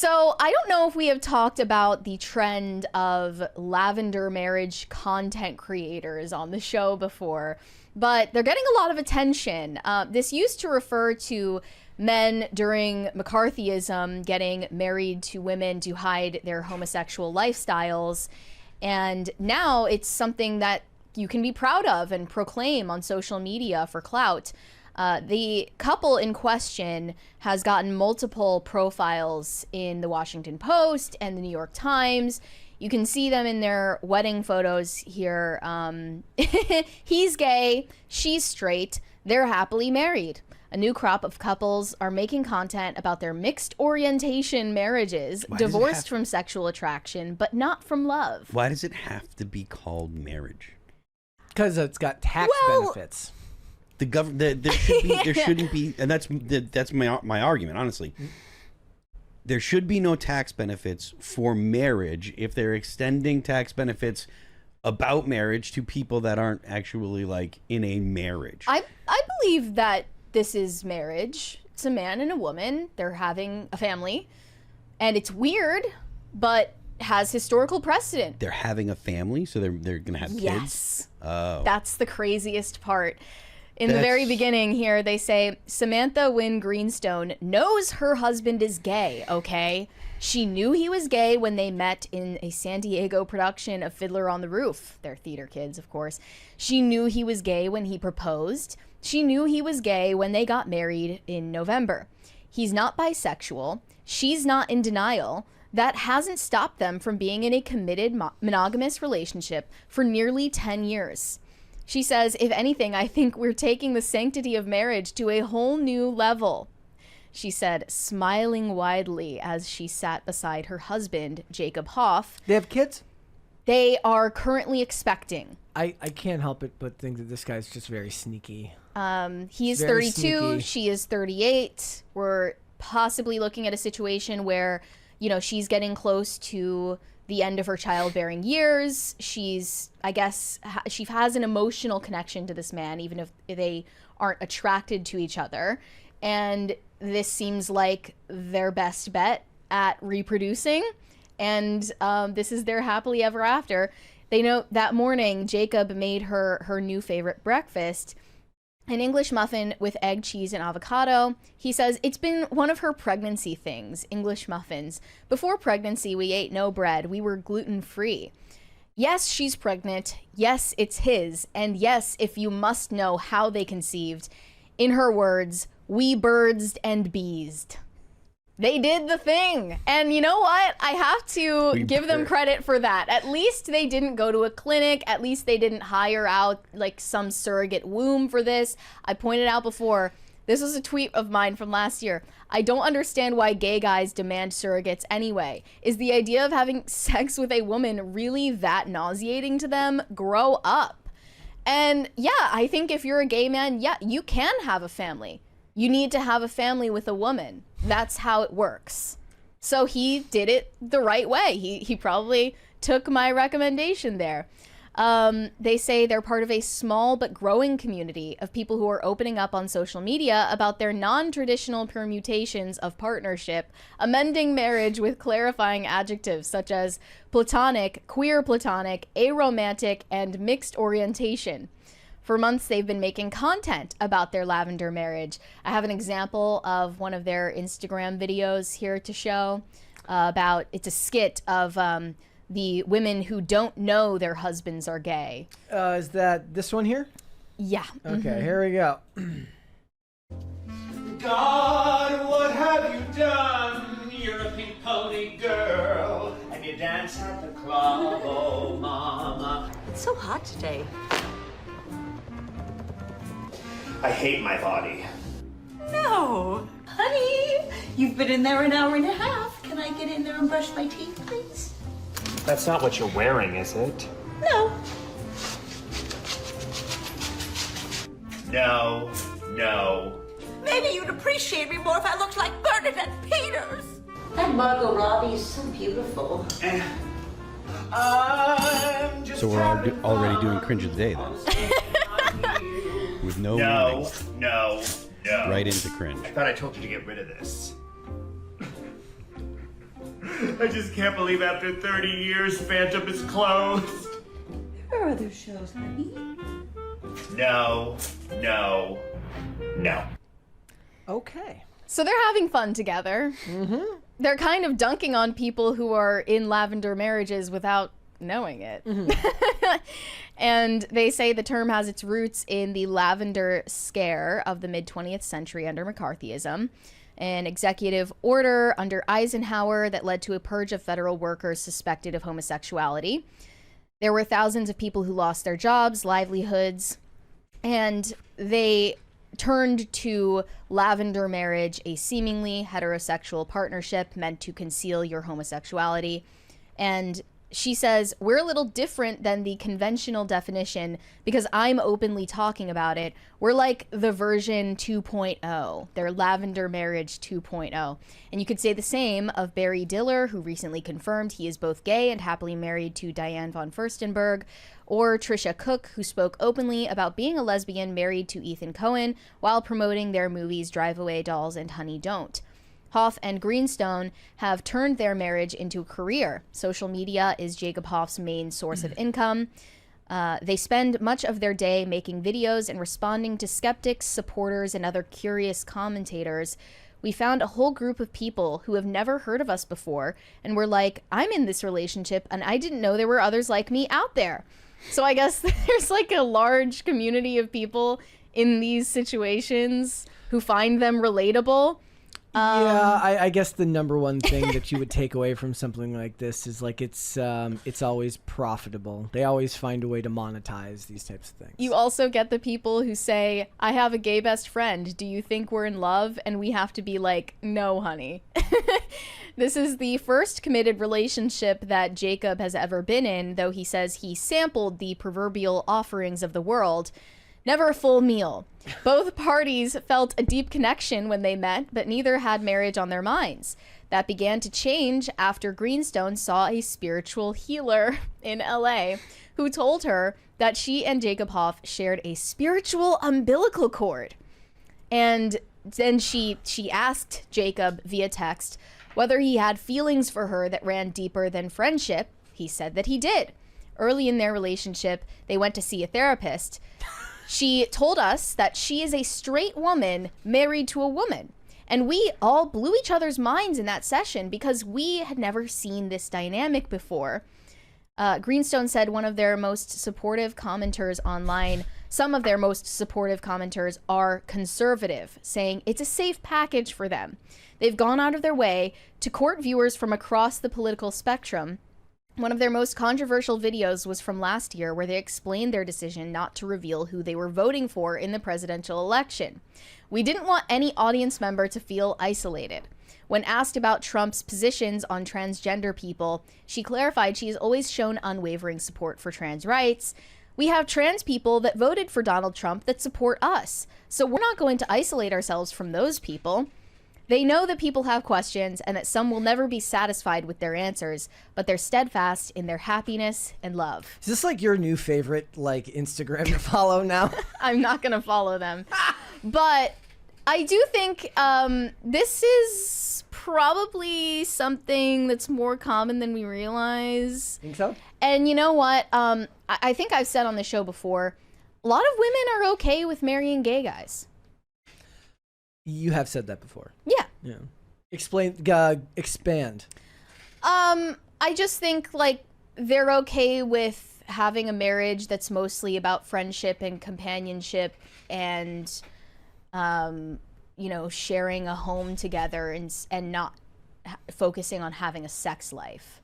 So I don't know if we have talked about the trend of lavender marriage content creators on the show before, but they're getting a lot of attention. This used to refer to men during McCarthyism getting married to women to hide their homosexual lifestyles. And now it's something that you can be proud of and proclaim on social media for clout. The couple in question has gotten multiple profiles in the Washington Post and the New York Times. You can see them in their wedding photos here. He's gay, she's straight, they're happily married. A new crop of couples are making content about their mixed orientation marriages, divorced from sexual attraction, but not from love. Why does it have to be called marriage? Because it's got tax benefits. The government, there shouldn't be, and that's my argument. Honestly, there should be no tax benefits for marriage if they're extending tax benefits about marriage to people that aren't actually like in a marriage. I believe that this is marriage. It's a man and a woman. They're having a family, and it's weird, but has historical precedent. They're having a family, so they're gonna have kids. Yes. Oh, that's the craziest part. In the very beginning here, they say, Samantha Wynn Greenstone knows her husband is gay, okay? She knew he was gay when they met in a San Diego production of Fiddler on the Roof. They're theater kids, of course. She knew he was gay when he proposed. She knew he was gay when they got married in November. He's not bisexual. She's not in denial. That hasn't stopped them from being in a committed monogamous relationship for nearly 10 years. She says, if anything, I think we're taking the sanctity of marriage to a whole new level. She said, smiling widely as she sat beside her husband, Jacob Hoff. They have kids? They are currently expecting. I can't help it but think that this guy's just very sneaky. He is 32, sneaky. She is 38. We're possibly looking at a situation where, you know, she's getting close to the end of her childbearing years. I guess she has an emotional connection to this man, even if they aren't attracted to each other. And this seems like their best bet at reproducing. And this is their happily ever after. They know that morning, Jacob made her new favorite breakfast, an English muffin with egg, cheese, and avocado. He says it's been one of her pregnancy things, English muffins. Before pregnancy, we ate no bread. We were gluten-free. Yes, she's pregnant. Yes, it's his. And yes, if you must know how they conceived, in her words, we birdsed and beesed. They did the thing. And you know what? I have to give them credit for that. At least they didn't go to a clinic. At least they didn't hire out like some surrogate womb for this. I pointed out before, this was a tweet of mine from last year. I don't understand why gay guys demand surrogates anyway. Is the idea of having sex with a woman really that nauseating to them? Grow up. And yeah, I think if you're a gay man, yeah, you can have a family. You need to have a family with a woman. That's how it works. So he did it the right way. He probably took my recommendation there. They say they're part of a small but growing community of people who are opening up on social media about their non-traditional permutations of partnership, amending marriage with clarifying adjectives such as platonic, queer platonic, aromantic, and mixed orientation. For months, they've been making content about their lavender marriage. I have an example of one of their Instagram videos here to show about, it's a skit of the women who don't know their husbands are gay. Is that this one here? Yeah. Okay, here we go. God, what have you done? You're a pink pony girl, and you dance at the club, oh mama. It's so hot today. I hate my body. No, honey, you've been in there an hour and a half. Can I get in there and brush my teeth, please? That's not what you're wearing, is it? No. No, no. Maybe you'd appreciate me more if I looked like Bernadette Peters. And Margot Robbie is so beautiful. I'm just so we're already doing cringe of the day then. With no warnings. No. Right into cringe. I thought I told you to get rid of this. I just can't believe after 30 years Phantom is closed. There are other shows, honey. No. Okay. So they're having fun together. Mm-hmm. They're kind of dunking on people who are in lavender marriages without knowing it. Mm-hmm. And they say the term has its roots in the lavender scare of the mid-20th century under McCarthyism, an executive order under Eisenhower that led to a purge of federal workers suspected of homosexuality. There were thousands of people who lost their jobs, livelihoods, and they turned to lavender marriage, a seemingly heterosexual partnership meant to conceal your homosexuality. And she says, we're a little different than the conventional definition because I'm openly talking about it. We're like the version 2.0, their lavender marriage 2.0. And you could say the same of Barry Diller, who recently confirmed he is both gay and happily married to Diane von Furstenberg, or Trisha Cook, who spoke openly about being a lesbian married to Ethan Cohen while promoting their movies Drive Away Dolls and Honey Don't. Hoff and Greenstone have turned their marriage into a career. Social media is Jacob Hoff's main source of income. They spend much of their day making videos and responding to skeptics, supporters, and other curious commentators. We found a whole group of people who have never heard of us before and were like, I'm in this relationship and I didn't know there were others like me out there. So I guess there's like a large community of people in these situations who find them relatable. Yeah, I guess the number one thing that you would take away from something like this is like it's always profitable. They always find a way to monetize these types of things. You also get the people who say, I have a gay best friend. Do you think we're in love? And we have to be like, no, honey. This is the first committed relationship that Jacob has ever been in, though he says he sampled the proverbial offerings of the world. Never a full meal. Both parties felt a deep connection when they met, but neither had marriage on their minds. That began to change after Greenstone saw a spiritual healer in LA who told her that she and Jacob Hoff shared a spiritual umbilical cord. And then she asked Jacob via text whether he had feelings for her that ran deeper than friendship. He said that he did. Early in their relationship, they went to see a therapist. She told us that she is a straight woman married to a woman. And we all blew each other's minds in that session because we had never seen this dynamic before. Greenstone said one of their most supportive commenters online, some of their most supportive commenters are conservative, saying it's a safe package for them. They've gone out of their way to court viewers from across the political spectrum. One of their most controversial videos was from last year, where they explained their decision not to reveal who they were voting for in the presidential election. We didn't want any audience member to feel isolated. When asked about Trump's positions on transgender people, she clarified she has always shown unwavering support for trans rights. We have trans people that voted for Donald Trump that support us, so we're not going to isolate ourselves from those people. They know that people have questions and that some will never be satisfied with their answers, but they're steadfast in their happiness and love. Is this like your new favorite like Instagram to follow now? I'm not going to follow them. But I do think this is probably something that's more common than we realize. Think so? And you know what? I think I've said on the show before, a lot of women are okay with marrying gay guys. You have said that before. Yeah. Yeah. Expand. I just think like they're okay with having a marriage that's mostly about friendship and companionship and sharing a home together and not focusing on having a sex life.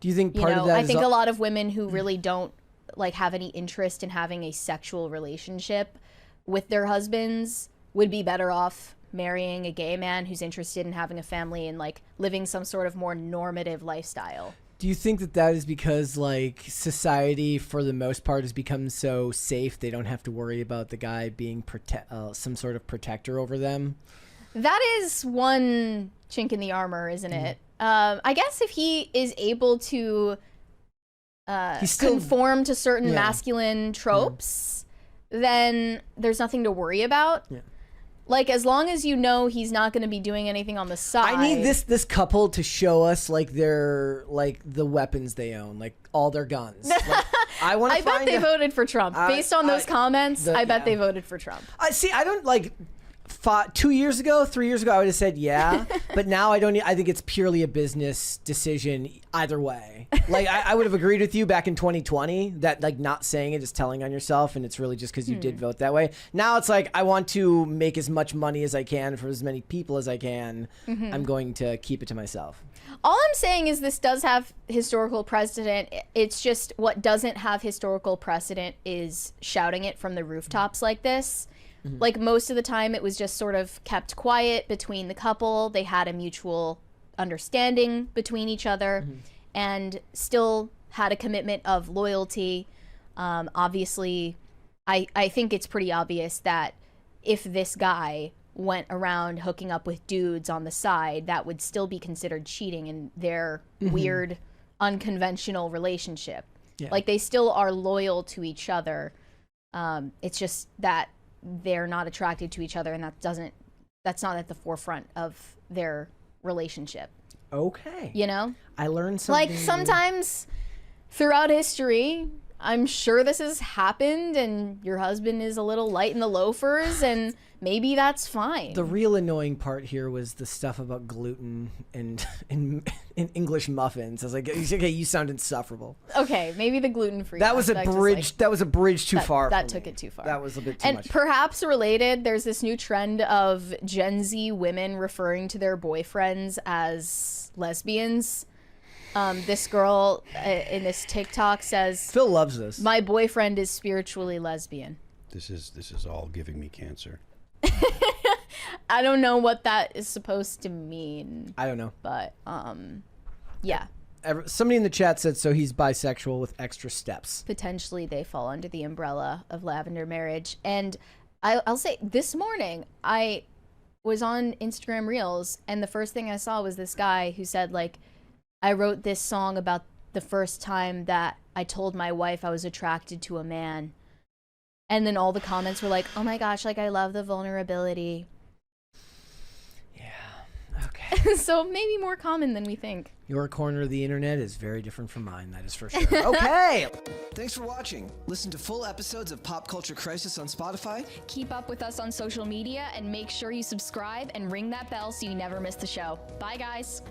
Do you think part of that I is think a lot of women who really don't like have any interest in having a sexual relationship with their husbands would be better off marrying a gay man who's interested in having a family and like living some sort of more normative lifestyle. Do you think that is because like society for the most part has become so safe they don't have to worry about the guy being some sort of protector over them? That is one chink in the armor, isn't it? I guess if he is able to conform to certain masculine tropes, then there's nothing to worry about. Yeah. Like, as long as you know he's not going to be doing anything on the side. I need this couple to show us like their like the weapons they own, like all their guns. Like, I want to. I bet they voted for Trump based on those comments. I bet they voted for Trump. I see. I don't like. 2 years ago, 3 years ago, I would have said yeah, but now I don't. I think it's purely a business decision either way. Like I would have agreed with you back in 2020 that like not saying it is telling on yourself, and it's really just because you did vote that way. Now it's like I want to make as much money as I can for as many people as I can. I'm going to keep it to myself. All I'm saying is this does have historical precedent. It's just what doesn't have historical precedent is shouting it from the rooftops like this. Like most of the time it was just sort of kept quiet between the couple. They had a mutual understanding between each other and still had a commitment of loyalty. Obviously, I think it's pretty obvious that if this guy went around hooking up with dudes on the side, that would still be considered cheating in their weird, unconventional relationship. Yeah. Like they still are loyal to each other. It's just that they're not attracted to each other, and that's not at the forefront of their relationship. Okay. You know? I learned something. Like sometimes throughout history, I'm sure this has happened and your husband is a little light in the loafers and maybe that's fine. The real annoying part here was the stuff about gluten and in English muffins. I was like, okay, you sound insufferable. Okay, maybe the gluten-free. That was a bridge. That was a bridge too far. That took it too far. That was a bit too much. And perhaps related, there's this new trend of Gen Z women referring to their boyfriends as lesbians. This girl in this TikTok says, Phil loves this. My boyfriend is spiritually lesbian. This is all giving me cancer. I don't know what that is supposed to mean. I don't know. But, yeah. Somebody in the chat said, so he's bisexual with extra steps. Potentially they fall under the umbrella of lavender marriage. And I'll say, this morning, I was on Instagram Reels, and the first thing I saw was this guy who said, like, I wrote this song about the first time that I told my wife I was attracted to a man. And then all the comments were like, oh my gosh, like I love the vulnerability. Yeah, okay. So maybe more common than we think. Your corner of the internet is very different from mine, that is for sure. Okay. Thanks for watching. Listen to full episodes of Pop Culture Crisis on Spotify. Keep up with us on social media and make sure you subscribe and ring that bell so you never miss the show. Bye, guys.